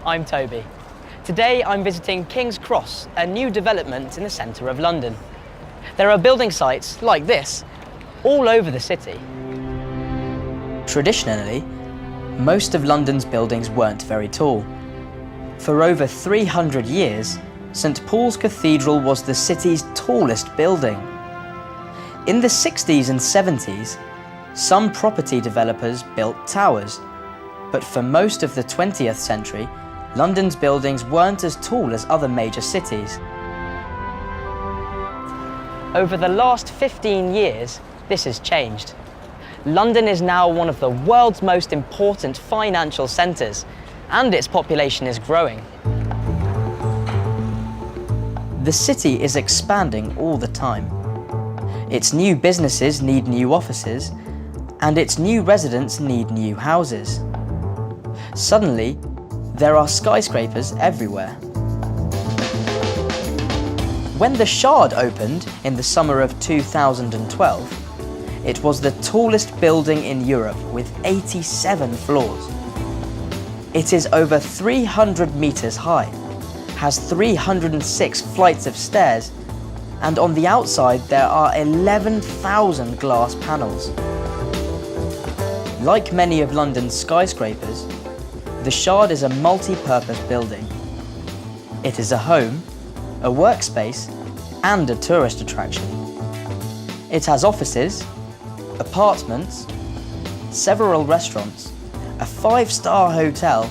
I'm Toby. Today I'm visiting King's Cross, a new development in the centre of London. There are building sites like this all over the city. Traditionally, most of London's buildings weren't very tall. For over 300 years, St Paul's Cathedral was the city's tallest building. In the 60s and 70s, some property developers built towers, but for most of the 20th century, London's buildings weren't as tall as other major cities. Over the last 15 years, this has changed. London is now one of the world's most important financial centres, and its population is growing. The city is expanding all the time. Its new businesses need new offices, and its new residents need new houses. Suddenly, there are skyscrapers everywhere. When the Shard opened in the summer of 2012, it was the tallest building in Europe with 87 floors. It is over 300 meters high, has 306 flights of stairs, and on the outside there are 11,000 glass panels. Like many of London's skyscrapers, the Shard is a multi-purpose building. It is a home, a workspace, and a tourist attraction. It has offices, apartments, several restaurants, a 5-star hotel,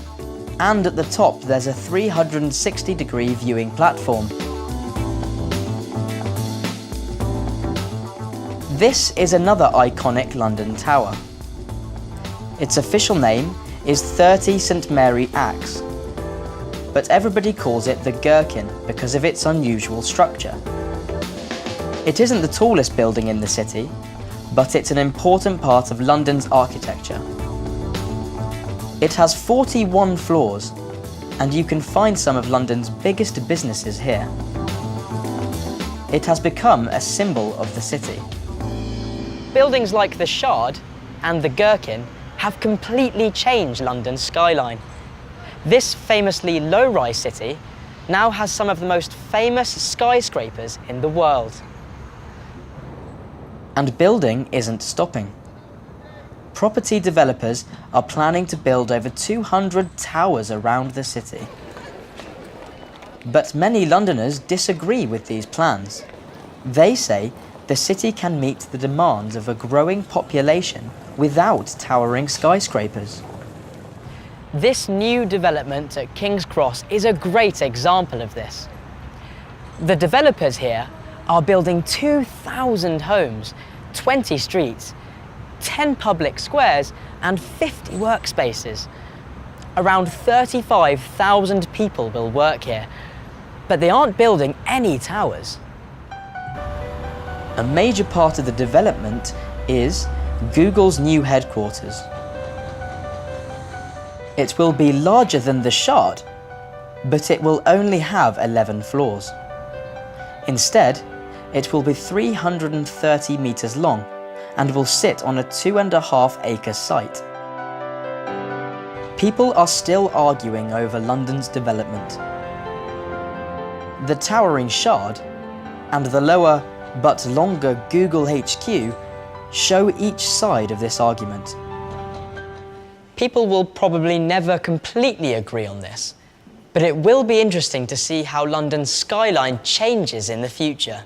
and at the top there's a 360-degree viewing platform. This is another iconic London tower. Its official name is 30 St Mary Axe, but everybody calls it the Gherkin because of its unusual structure. It isn't the tallest building in the city, but it's an important part of London's architecture. It has 41 floors, and you can find some of London's biggest businesses here. It has become a symbol of the city. Buildings like the Shard and the Gherkin have completely changed London's skyline. This famously low-rise city now has some of the most famous skyscrapers in the world. And building isn't stopping. Property developers are planning to build over 200 towers around the city. But many Londoners disagree with these plans. They say the city can meet the demands of a growing population without towering skyscrapers. This new development at King's Cross is a great example of this. The developers here are building 2,000 homes, 20 streets, 10 public squares and 50 workspaces. Around 35,000 people will work here, but they aren't building any towers. A major part of the development is Google's new headquarters. It will be larger than the Shard, but it will only have 11 floors. Instead, it will be 330 meters long and will sit on a 2.5-acre site. People are still arguing over London's development. The towering Shard and the lower but longer Google HQ show each side of this argument. People will probably never completely agree on this, but it will be interesting to see how London's skyline changes in the future.